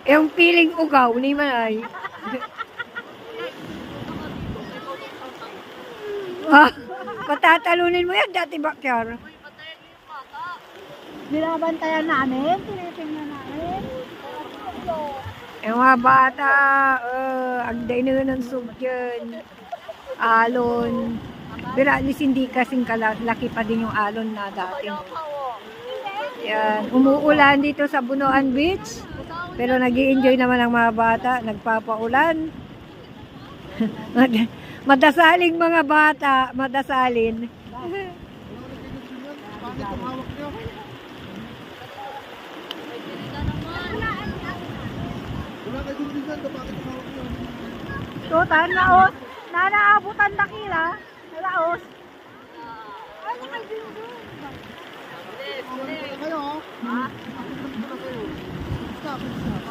Yung piling ugaw ni Manay. Ah, patatalunin mo yan dati bakyar. Binabantayan namin, tinitingnan namin. Yung mga bata, agday na ng sugyan. Alon. Pero at least hindi kasing laki pa din yung alon na dati. Yan. Umuulan dito sa Bunuan Beach. Pero nag-i-enjoy naman ang mga bata. Nagpapaulan. Madasaling mga bata. Madasalin. Tutan, laos. Nanaabutan dakila. Laos. Ano kayo doon? Kayo? Ha?